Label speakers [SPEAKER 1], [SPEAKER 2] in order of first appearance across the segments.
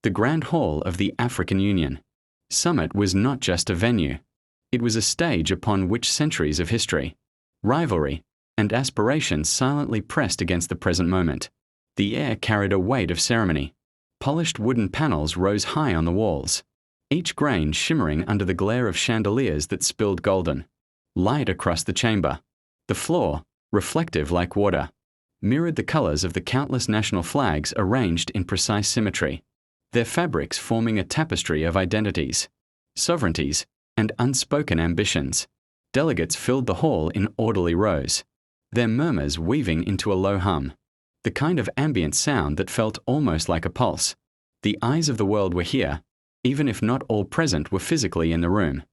[SPEAKER 1] the Grand Hall of the African Union. Summit was not just a venue. It was a stage upon which centuries of history, rivalry, and aspiration silently pressed against the present moment. The air carried a weight of ceremony. Polished wooden panels rose high on the walls, each grain shimmering under the glare of chandeliers that spilled golden light across the chamber. The floor, reflective like water, mirrored the colors of the countless national flags arranged in precise symmetry, their fabrics forming a tapestry of identities, sovereignties, and unspoken ambitions. Delegates filled the hall in orderly rows, their murmurs weaving into a low hum, the kind of ambient sound that felt almost like a pulse. The eyes of the world were here, even if not all present were physically in the room.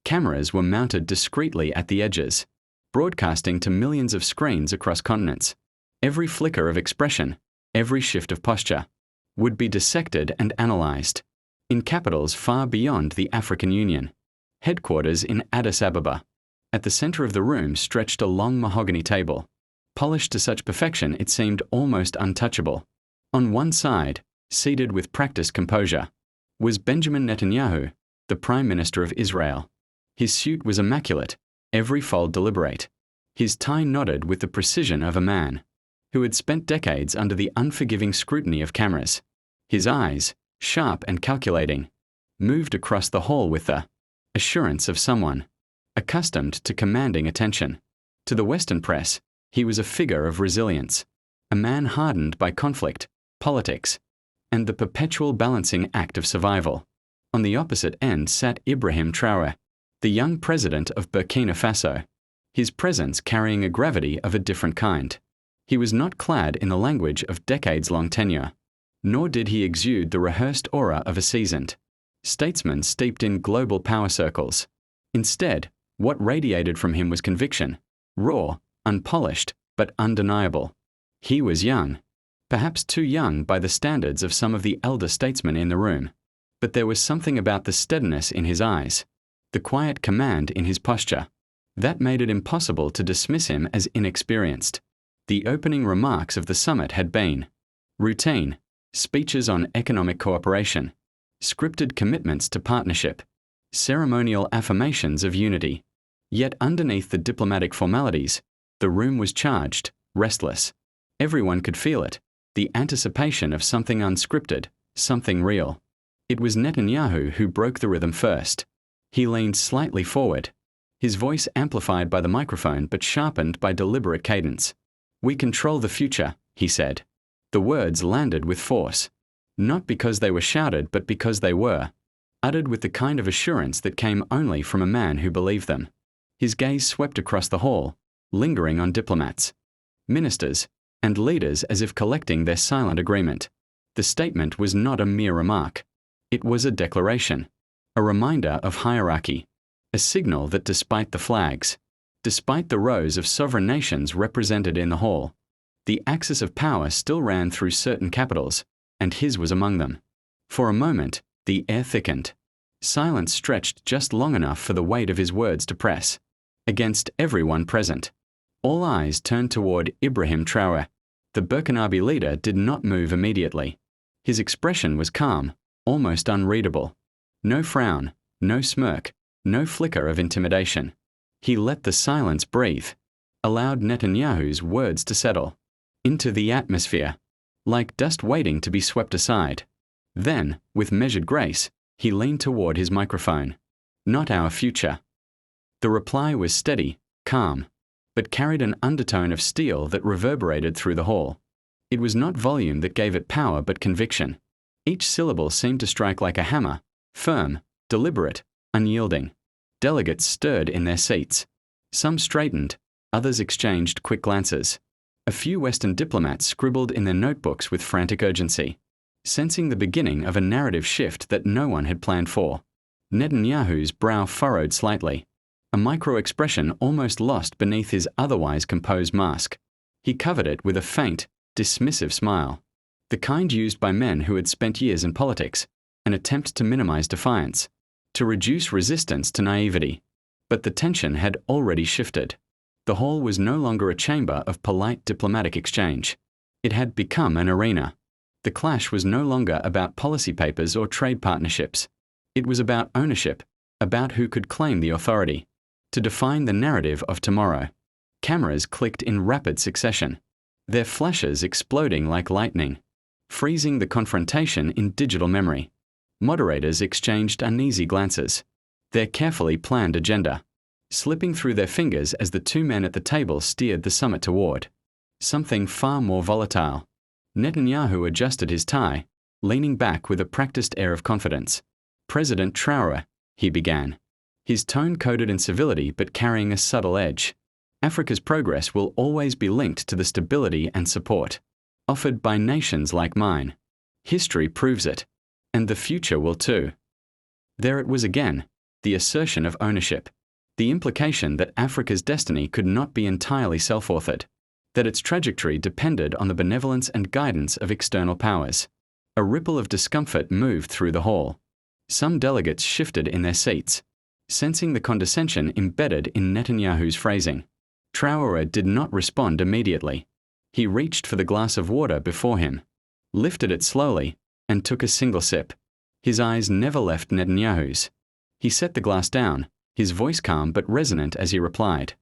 [SPEAKER 1] Cameras were mounted discreetly at the edges, broadcasting to millions of screens across continents. Every flicker of expression, every shift of posture, would be dissected and analyzed. In capitals far beyond the African Union, headquarters in Addis Ababa, at the center of the room stretched a long mahogany table, polished to such perfection it seemed almost untouchable. On one side, seated with practiced composure, was Benjamin Netanyahu, the Prime Minister of Israel. His suit was immaculate, every fold deliberate, his tie knotted with the precision of a man who had spent decades under the unforgiving scrutiny of cameras. His eyes, sharp and calculating, moved across the hall with the assurance of someone accustomed to commanding attention. To the Western press, he was a figure of resilience, a man hardened by conflict, politics, and the perpetual balancing act of survival. On the opposite end sat Ibrahim Traoré, the young president of Burkina Faso, his presence carrying a gravity of a different kind. He was not clad in the language of decades-long tenure, nor did he exude the rehearsed aura of a seasoned statesman steeped in global power circles. Instead, what radiated from him was conviction, raw, unpolished, but undeniable. He was young, perhaps too young by the standards of some of the elder statesmen in the room, but there was something about the steadiness in his eyes, the quiet command in his posture, that made it impossible to dismiss him as inexperienced. The opening remarks of the summit had been routine, speeches on economic cooperation, scripted commitments to partnership, ceremonial affirmations of unity. Yet underneath the diplomatic formalities, the room was charged, restless. Everyone could feel it, the anticipation of something unscripted, something real. It was Netanyahu who broke the rhythm first. He leaned slightly forward, his voice amplified by the microphone but sharpened by deliberate cadence. "We control the future," he said. The words landed with force, not because they were shouted but because they were, uttered with the kind of assurance that came only from a man who believed them. His gaze swept across the hall, lingering on diplomats, ministers, and leaders as if collecting their silent agreement. The statement was not a mere remark. It was a declaration, a reminder of hierarchy, a signal that despite the flags, despite the rows of sovereign nations represented in the hall, the axis of power still ran through certain capitals, and his was among them. For a moment, the air thickened. Silence stretched just long enough for the weight of his words to press against everyone present. All eyes turned toward Ibrahim Traoré. The Burkinabe leader did not move immediately. His expression was calm, almost unreadable. No frown, no smirk, no flicker of intimidation. He let the silence breathe, allowed Netanyahu's words to settle into the atmosphere, like dust waiting to be swept aside. Then, with measured grace, he leaned toward his microphone. "Not our future." The reply was steady, calm, but carried an undertone of steel that reverberated through the hall. It was not volume that gave it power but conviction. Each syllable seemed to strike like a hammer, firm, deliberate, unyielding. Delegates stirred in their seats. Some straightened, others exchanged quick glances. A few Western diplomats scribbled in their notebooks with frantic urgency, sensing the beginning of a narrative shift that no one had planned for. Netanyahu's brow furrowed slightly, a micro-expression almost lost beneath his otherwise composed mask. He covered it with a faint, dismissive smile, the kind used by men who had spent years in politics, an attempt to minimize defiance, to reduce resistance to naivety. But the tension had already shifted. The hall was no longer a chamber of polite diplomatic exchange. It had become an arena, The clash was no longer about policy papers or trade partnerships. It was about ownership, about who could claim the authority to define the narrative of tomorrow. Cameras clicked in rapid succession, their flashes exploding like lightning, freezing the confrontation in digital memory. Moderators exchanged uneasy glances, their carefully planned agenda slipping through their fingers as the two men at the table steered the summit toward something far more volatile. Netanyahu adjusted his tie, leaning back with a practiced air of confidence. "President Traoré," he began, his tone coded in civility but carrying a subtle edge. "Africa's progress will always be linked to the stability and support offered by nations like mine. History proves it, and the future will too." There it was again, the assertion of ownership, the implication that Africa's destiny could not be entirely self-authored, that its trajectory depended on the benevolence and guidance of external powers. A ripple of discomfort moved through the hall. Some delegates shifted in their seats, sensing the condescension embedded in Netanyahu's phrasing. Traoré did not respond immediately. He reached for the glass of water before him, lifted it slowly, and took a single sip. His eyes never left Netanyahu's. He set the glass down, his voice calm but resonant as he replied.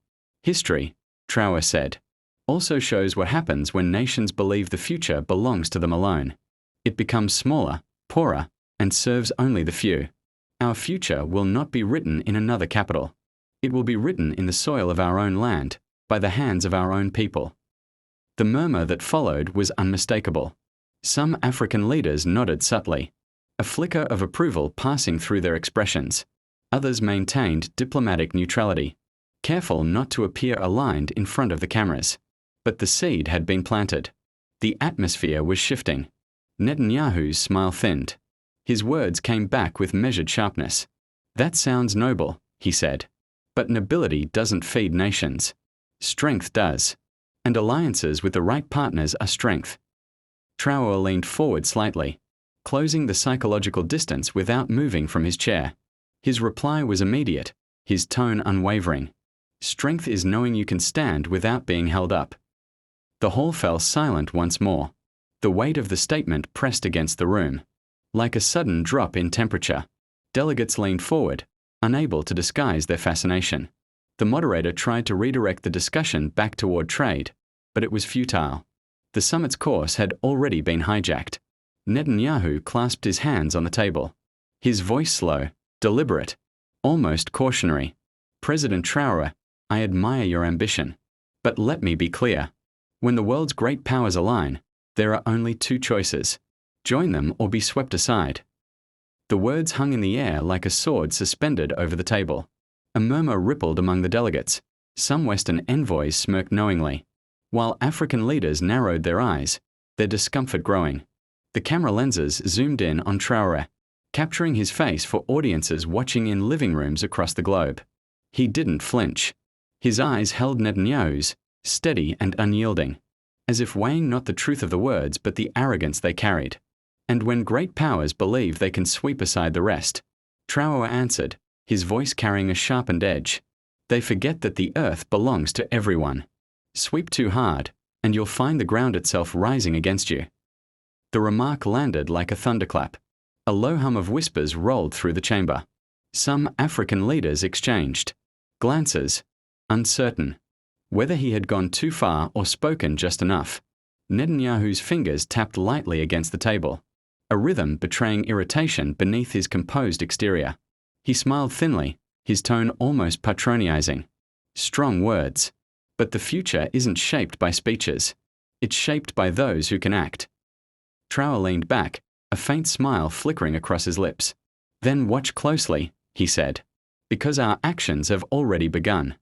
[SPEAKER 1] "History," Traoré said, "also shows what happens when nations believe the future belongs to them alone. It becomes smaller, poorer, and serves only the few. Our future will not be written in another capital. It will be written in the soil of our own land, by the hands of our own people." The murmur that followed was unmistakable. Some African leaders nodded subtly, a flicker of approval passing through their expressions. Others maintained diplomatic neutrality, careful not to appear aligned in front of the cameras. But the seed had been planted. The atmosphere was shifting. Netanyahu's smile thinned. His words came back with measured sharpness. "That sounds noble," he said. "But nobility doesn't feed nations. Strength does. And alliances with the right partners are strength." Traoré leaned forward slightly, closing the psychological distance without moving from his chair. His reply was immediate, his tone unwavering. "Strength is knowing you can stand without being held up." The hall fell silent once more. The weight of the statement pressed against the room. Like a sudden drop in temperature, delegates leaned forward, unable to disguise their fascination. The moderator tried to redirect the discussion back toward trade, but it was futile. The summit's course had already been hijacked. Netanyahu clasped his hands on the table, his voice slow, deliberate, almost cautionary. "President Traoré, I admire your ambition. But let me be clear. When the world's great powers align, there are only two choices: join them or be swept aside." The words hung in the air like a sword suspended over the table. A murmur rippled among the delegates. Some Western envoys smirked knowingly, while African leaders narrowed their eyes, their discomfort growing. The camera lenses zoomed in on Traoré, capturing his face for audiences watching in living rooms across the globe. He didn't flinch. His eyes held Netanyahu's, steady and unyielding, as if weighing not the truth of the words but the arrogance they carried. And when great powers believe they can sweep aside the rest, Traoré answered, his voice carrying a sharpened edge, "They forget that the earth belongs to everyone. Sweep too hard, and you'll find the ground itself rising against you." The remark landed like a thunderclap. A low hum of whispers rolled through the chamber. Some African leaders exchanged glances, uncertain whether he had gone too far or spoken just enough. Netanyahu's fingers tapped lightly against the table, a rhythm betraying irritation beneath his composed exterior. He smiled thinly, his tone almost patronizing. "Strong words. But the future isn't shaped by speeches. It's shaped by those who can act." Traoré leaned back, a faint smile flickering across his lips. "Then watch closely," he said, "because our actions have already begun."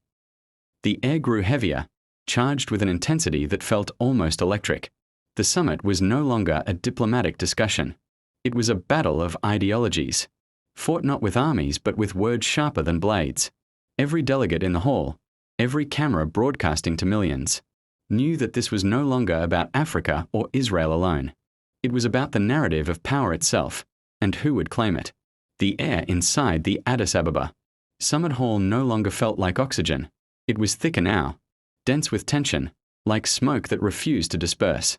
[SPEAKER 1] The air grew heavier, charged with an intensity that felt almost electric. The summit was no longer a diplomatic discussion. It was a battle of ideologies, fought not with armies but with words sharper than blades. Every delegate in the hall, every camera broadcasting to millions, knew that this was no longer about Africa or Israel alone. It was about the narrative of power itself, and who would claim it. The air inside the Addis Ababa Summit Hall no longer felt like oxygen. It was thicker now, dense with tension, like smoke that refused to disperse.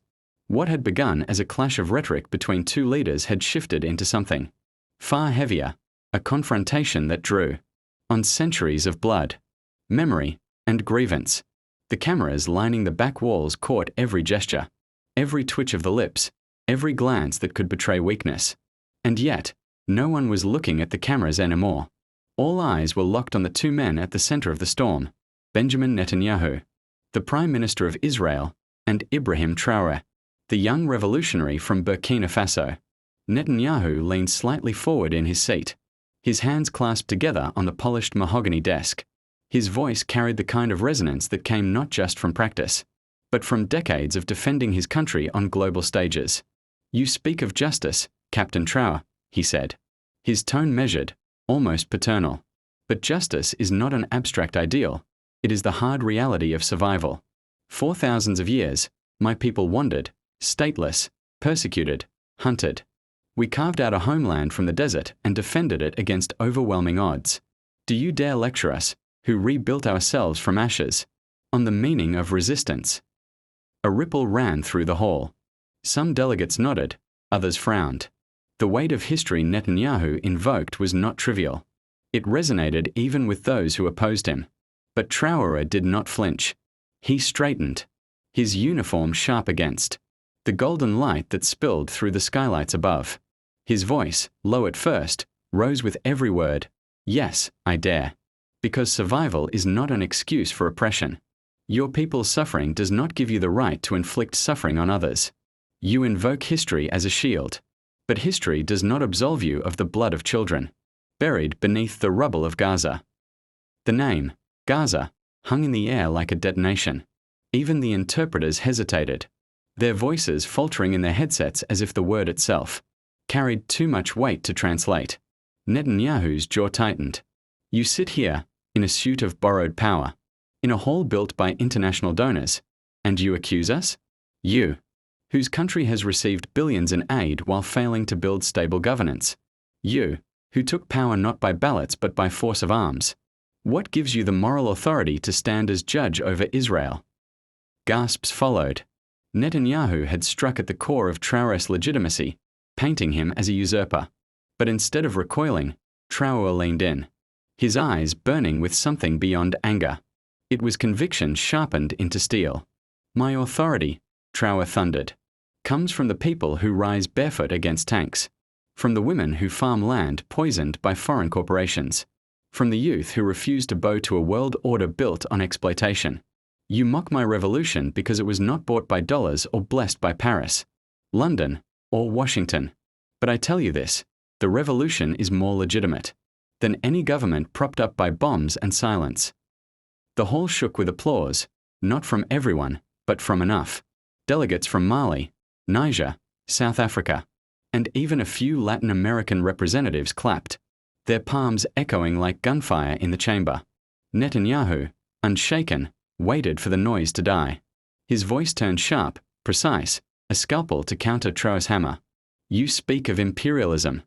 [SPEAKER 1] What had begun as a clash of rhetoric between two leaders had shifted into something far heavier, a confrontation that drew on centuries of blood, memory, and grievance. The cameras lining the back walls caught every gesture, every twitch of the lips, every glance that could betray weakness. And yet, no one was looking at the cameras anymore. All eyes were locked on the two men at the center of the storm, Benjamin Netanyahu, the Prime Minister of Israel, and Ibrahim Traoré, the young revolutionary from Burkina Faso. Netanyahu leaned slightly forward in his seat, his hands clasped together on the polished mahogany desk. His voice carried the kind of resonance that came not just from practice, but from decades of defending his country on global stages. "You speak of justice, Captain Traoré," he said, his tone measured, almost paternal. "But justice is not an abstract ideal. It is the hard reality of survival. For thousands of years, my people wandered, stateless, persecuted, hunted. We carved out a homeland from the desert and defended it against overwhelming odds. Do you dare lecture us, who rebuilt ourselves from ashes, on the meaning of resistance?" A ripple ran through the hall. Some delegates nodded, others frowned. The weight of history Netanyahu invoked was not trivial. It resonated even with those who opposed him. But Traoré did not flinch. He straightened, his uniform sharp against the golden light that spilled through the skylights above. His voice, low at first, rose with every word. "Yes, I dare. Because survival is not an excuse for oppression. Your people's suffering does not give you the right to inflict suffering on others. You invoke history as a shield. But history does not absolve you of the blood of children, buried beneath the rubble of Gaza." The name, Gaza, hung in the air like a detonation. Even the interpreters hesitated, their voices faltering in their headsets as if the word itself carried too much weight to translate. Netanyahu's jaw tightened. "You sit here, in a suit of borrowed power, in a hall built by international donors, and you accuse us? You, whose country has received billions in aid while failing to build stable governance. You, who took power not by ballots but by force of arms. What gives you the moral authority to stand as judge over Israel?" Gasps followed. Netanyahu had struck at the core of Traoré's legitimacy, painting him as a usurper. But instead of recoiling, Traoré leaned in, his eyes burning with something beyond anger. It was conviction sharpened into steel. "My authority," Traoré thundered, "comes from the people who rise barefoot against tanks, from the women who farm land poisoned by foreign corporations, from the youth who refuse to bow to a world order built on exploitation. You mock my revolution because it was not bought by dollars or blessed by Paris, London, or Washington. But I tell you this, the revolution is more legitimate than any government propped up by bombs and silence." The hall shook with applause, not from everyone, but from enough. Delegates from Mali, Niger, South Africa, and even a few Latin American representatives clapped, their palms echoing like gunfire in the chamber. Netanyahu, unshaken, waited for the noise to die. His voice turned sharp, precise, a scalpel to counter Traoré's hammer. "You speak of imperialism,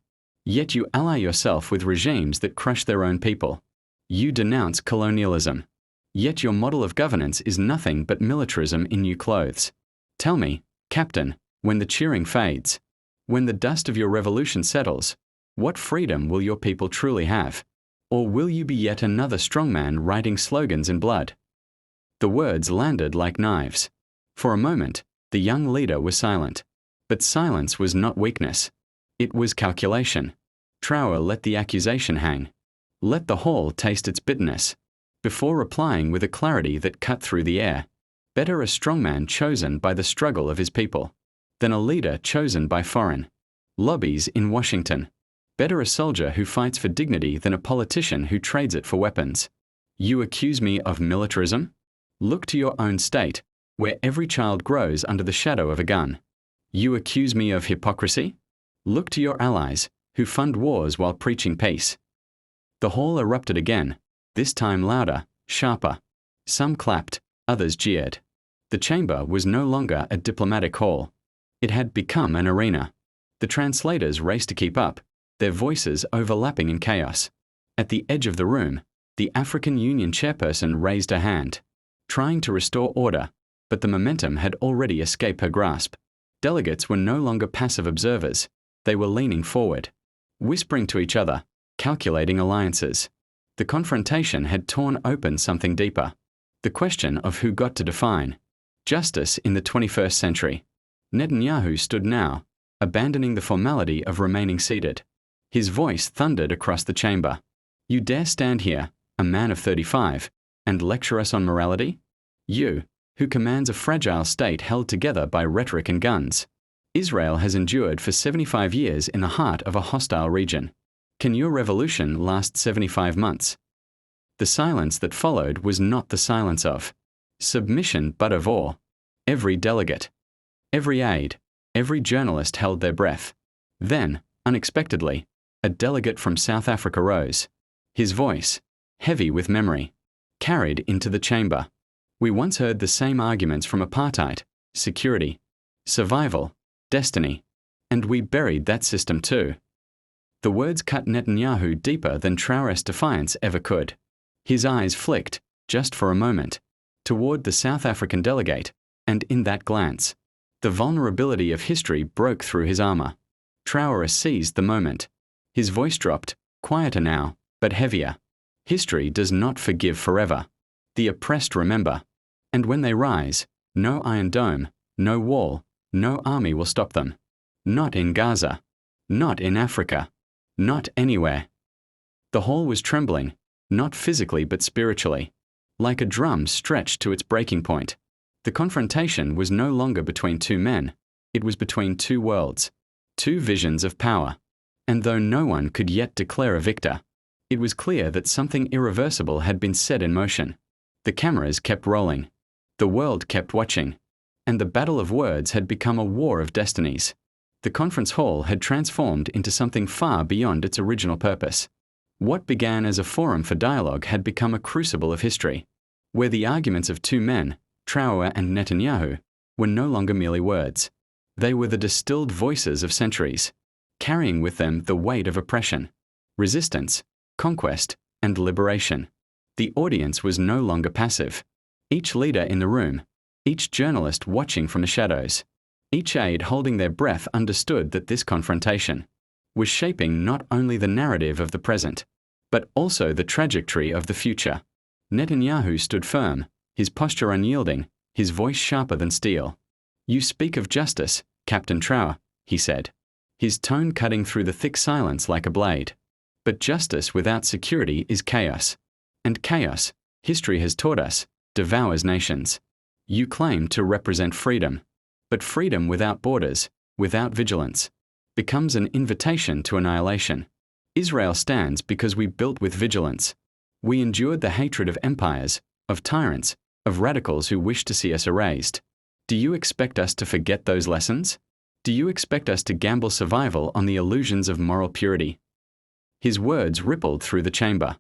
[SPEAKER 1] yet you ally yourself with regimes that crush their own people. You denounce colonialism, yet your model of governance is nothing but militarism in new clothes. Tell me, Captain, when the cheering fades, when the dust of your revolution settles, what freedom will your people truly have? Or will you be yet another strongman writing slogans in blood?" The words landed like knives. For a moment, the young leader was silent. But silence was not weakness. It was calculation. Traoré let the accusation hang. Let the hall taste its bitterness, before replying with a clarity that cut through the air. Better a strongman chosen by the struggle of his people than a leader chosen by foreign lobbies in Washington. Better a soldier who fights for dignity than a politician who trades it for weapons. You accuse me of militarism? Look to your own state, where every child grows under the shadow of a gun. You accuse me of hypocrisy? Look to your allies, who fund wars while preaching peace. The hall erupted again, this time louder, sharper. Some clapped, others jeered. The chamber was no longer a diplomatic hall. It had become an arena. The translators raced to keep up, their voices overlapping in chaos. At the edge of the room, the African Union chairperson raised a hand, trying to restore order, but the momentum had already escaped her grasp. Delegates were no longer passive observers. They were leaning forward, whispering to each other, calculating alliances. The confrontation had torn open something deeper. The question of who got to define justice in the 21st century. Netanyahu stood now, abandoning the formality of remaining seated. His voice thundered across the chamber. You dare stand here, a man of 35, and lecture us on morality? You, who commands a fragile state held together by rhetoric and guns. Israel has endured for 75 years in the heart of a hostile region. Can your revolution last 75 months? The silence that followed was not the silence of submission but of awe. Every delegate, every aide, every journalist held their breath. Then, unexpectedly, a delegate from South Africa rose. His voice, heavy with memory, carried into the chamber. We once heard the same arguments from apartheid, security, survival, destiny, and we buried that system too. The words cut Netanyahu deeper than Traoré's defiance ever could. His eyes flicked, just for a moment, toward the South African delegate, and in that glance, the vulnerability of history broke through his armor. Traoré seized the moment. His voice dropped, quieter now, but heavier. History does not forgive forever. The oppressed remember. And when they rise, no iron dome, no wall, no army will stop them. Not in Gaza. Not in Africa. Not anywhere. The hall was trembling, not physically but spiritually, like a drum stretched to its breaking point. The confrontation was no longer between two men. It was between two worlds, two visions of power. And though no one could yet declare a victor, it was clear that something irreversible had been set in motion. The cameras kept rolling. The world kept watching. And the battle of words had become a war of destinies. The conference hall had transformed into something far beyond its original purpose. What began as a forum for dialogue had become a crucible of history, where the arguments of two men, Traoré and Netanyahu, were no longer merely words. They were the distilled voices of centuries, carrying with them the weight of oppression, resistance, conquest, and liberation. The audience was no longer passive. Each leader in the room, each journalist watching from the shadows, each aide holding their breath understood that this confrontation was shaping not only the narrative of the present, but also the trajectory of the future. Netanyahu stood firm, his posture unyielding, his voice sharper than steel. You speak of justice, Captain Traoré, he said, his tone cutting through the thick silence like a blade. But justice without security is chaos. And chaos, history has taught us, devours nations. You claim to represent freedom, but freedom without borders, without vigilance, becomes an invitation to annihilation. Israel stands because we built with vigilance. We endured the hatred of empires, of tyrants, of radicals who wish to see us erased. Do you expect us to forget those lessons? Do you expect us to gamble survival on the illusions of moral purity? His words rippled through the chamber,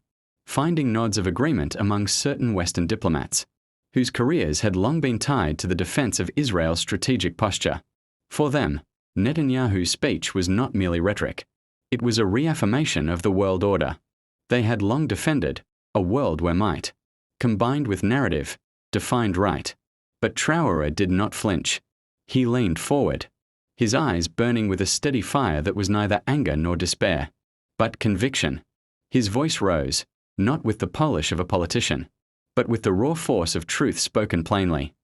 [SPEAKER 1] finding nods of agreement among certain Western diplomats, whose careers had long been tied to the defense of Israel's strategic posture. For them, Netanyahu's speech was not merely rhetoric. It was a reaffirmation of the world order. They had long defended a world where might, combined with narrative, defined right. But Traoré did not flinch. He leaned forward, his eyes burning with a steady fire that was neither anger nor despair, but conviction. His voice rose, not with the polish of a politician, but with the raw force of truth spoken plainly.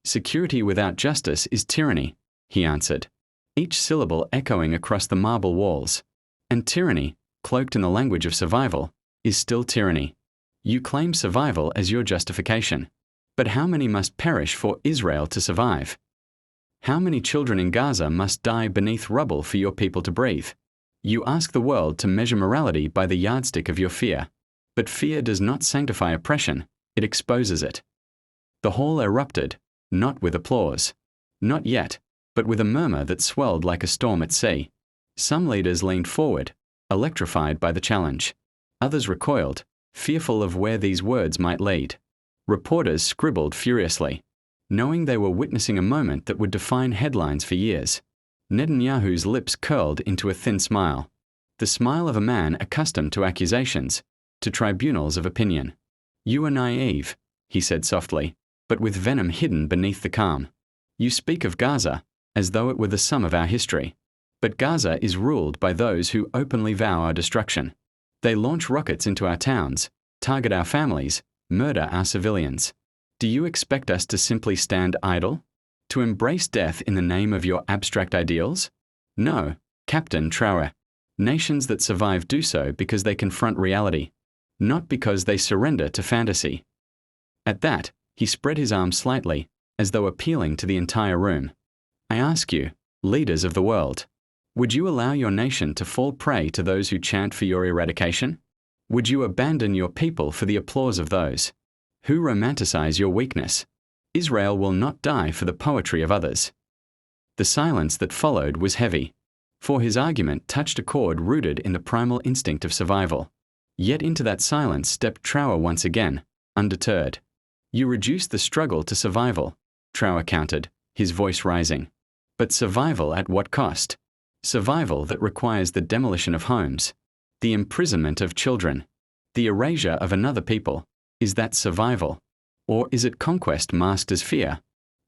[SPEAKER 1] Security without justice is tyranny, he answered, each syllable echoing across the marble walls. And tyranny, cloaked in the language of survival, is still tyranny. You claim survival as your justification. But how many must perish for Israel to survive? How many children in Gaza must die beneath rubble for your people to breathe? You ask the world to measure morality by the yardstick of your fear. But fear does not sanctify oppression, it exposes it. The hall erupted, not with applause. Not yet, but with a murmur that swelled like a storm at sea. Some leaders leaned forward, electrified by the challenge. Others recoiled, fearful of where these words might lead. Reporters scribbled furiously, knowing they were witnessing a moment that would define headlines for years. Netanyahu's lips curled into a thin smile, the smile of a man accustomed to accusations, to tribunals of opinion. You are naive, he said softly, but with venom hidden beneath the calm. You speak of Gaza, as though it were the sum of our history. But Gaza is ruled by those who openly vow our destruction. They launch rockets into our towns, target our families, murder our civilians. Do you expect us to simply stand idle? To embrace death in the name of your abstract ideals? No, Captain Traoré. Nations that survive do so because they confront reality, not because they surrender to fantasy. At that, he spread his arms slightly, as though appealing to the entire room. I ask you, leaders of the world, would you allow your nation to fall prey to those who chant for your eradication? Would you abandon your people for the applause of those who romanticize your weakness? Israel will not die for the poetry of others. The silence that followed was heavy, for his argument touched a chord rooted in the primal instinct of survival. Yet into that silence stepped Traoré once again, undeterred. You reduce the struggle to survival, Traoré countered, his voice rising. But survival at what cost? Survival that requires the demolition of homes, the imprisonment of children, the erasure of another people. Is that survival? Or is it conquest masked as fear?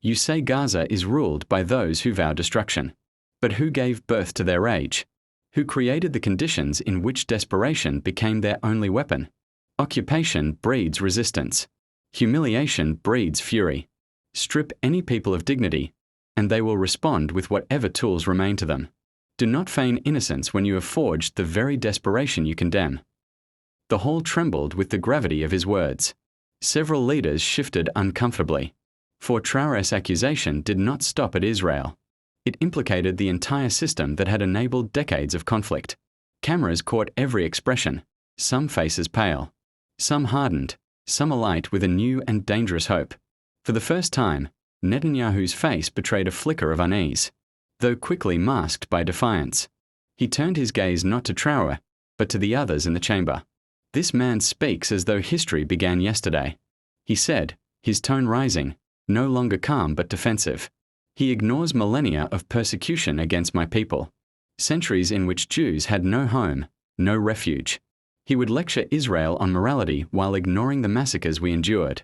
[SPEAKER 1] You say Gaza is ruled by those who vow destruction. But who gave birth to their rage? Who created the conditions in which desperation became their only weapon? Occupation breeds resistance. Humiliation breeds fury. Strip any people of dignity, and they will respond with whatever tools remain to them. Do not feign innocence when you have forged the very desperation you condemn. The hall trembled with the gravity of his words. Several leaders shifted uncomfortably, for Traoré's accusation did not stop at Israel. It implicated the entire system that had enabled decades of conflict. Cameras caught every expression, some faces pale, some hardened, some alight with a new and dangerous hope. For the first time, Netanyahu's face betrayed a flicker of unease, though quickly masked by defiance. He turned his gaze not to Traoré, but to the others in the chamber. This man speaks as though history began yesterday, he said, his tone rising, no longer calm but defensive. He ignores millennia of persecution against my people, centuries in which Jews had no home, no refuge. He would lecture Israel on morality while ignoring the massacres we endured.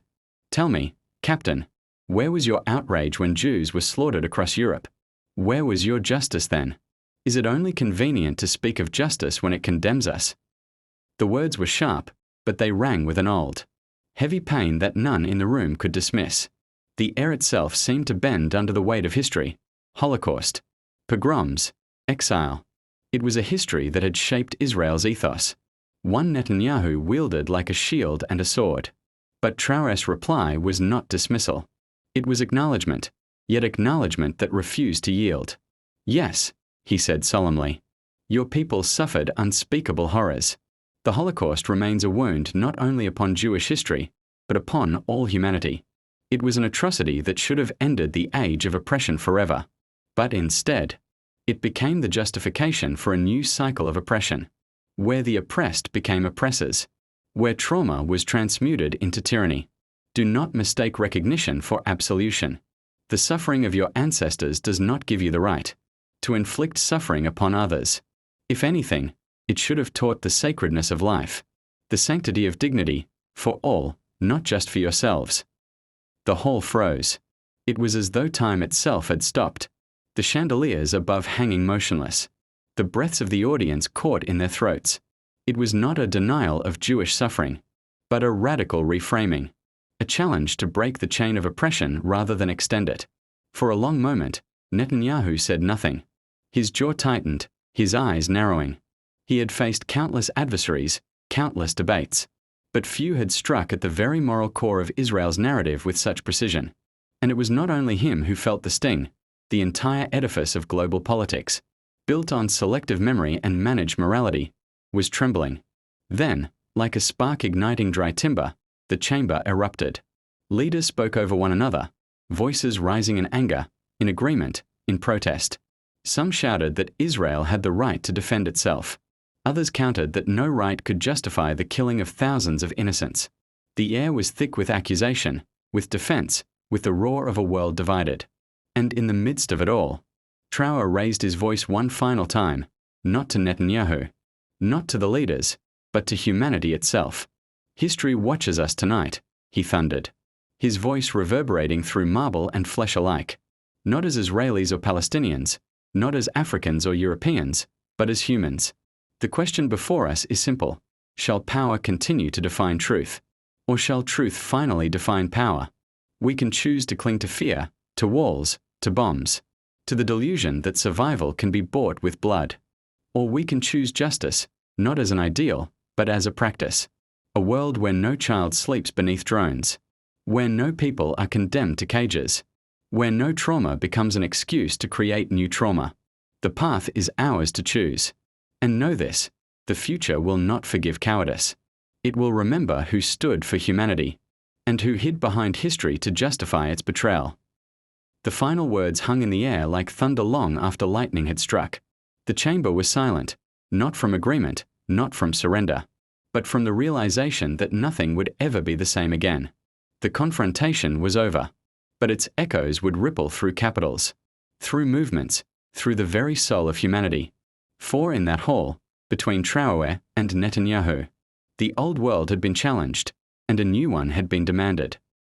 [SPEAKER 1] Tell me, Captain, where was your outrage when Jews were slaughtered across Europe? Where was your justice then? Is it only convenient to speak of justice when it condemns us? The words were sharp, but they rang with an old, heavy pain that none in the room could dismiss. The air itself seemed to bend under the weight of history, Holocaust, pogroms, exile. It was a history that had shaped Israel's ethos, one Netanyahu wielded like a shield and a sword. But Traoré's reply was not dismissal. It was acknowledgement, yet acknowledgement that refused to yield. Yes, he said solemnly, your people suffered unspeakable horrors. The Holocaust remains a wound not only upon Jewish history, but upon all humanity. It was an atrocity that should have ended the age of oppression forever. But instead, it became the justification for a new cycle of oppression, where the oppressed became oppressors, where trauma was transmuted into tyranny. Do not mistake recognition for absolution. The suffering of your ancestors does not give you the right to inflict suffering upon others. If anything, it should have taught the sacredness of life, the sanctity of dignity, for all, not just for yourselves. The hall froze. It was as though time itself had stopped, the chandeliers above hanging motionless, the breaths of the audience caught in their throats. It was not a denial of Jewish suffering, but a radical reframing, a challenge to break the chain of oppression rather than extend it. For a long moment, Netanyahu said nothing. His jaw tightened, his eyes narrowing. He had faced countless adversaries, countless debates, but few had struck at the very moral core of Israel's narrative with such precision. And it was not only him who felt the sting. The entire edifice of global politics, built on selective memory and managed morality, was trembling. Then, like a spark igniting dry timber, the chamber erupted. Leaders spoke over one another, voices rising in anger, in agreement, in protest. Some shouted that Israel had the right to defend itself. Others countered that no right could justify the killing of thousands of innocents. The air was thick with accusation, with defense, with the roar of a world divided. And in the midst of it all, Traoré raised his voice one final time, not to Netanyahu, not to the leaders, but to humanity itself. History watches us tonight, he thundered, his voice reverberating through marble and flesh alike. not as Israelis or Palestinians, not as Africans or Europeans, but as humans. The question before us is simple. Shall power continue to define truth? Or shall truth finally define power? We can choose to cling to fear, to walls, to bombs, to the delusion that survival can be bought with blood. Or we can choose justice, not as an ideal, but as a practice. A world where no child sleeps beneath drones, where no people are condemned to cages, where no trauma becomes an excuse to create new trauma. The path is ours to choose. And know this, the future will not forgive cowardice. It will remember who stood for humanity, and who hid behind history to justify its betrayal. The final words hung in the air like thunder long after lightning had struck. The chamber was silent, not from agreement, not from surrender, but from the realization that nothing would ever be the same again. The confrontation was over, but its echoes would ripple through capitals, through movements, through the very soul of humanity. For in that hall, between Traoré and Netanyahu, the old world had been challenged, and a new one had been demanded.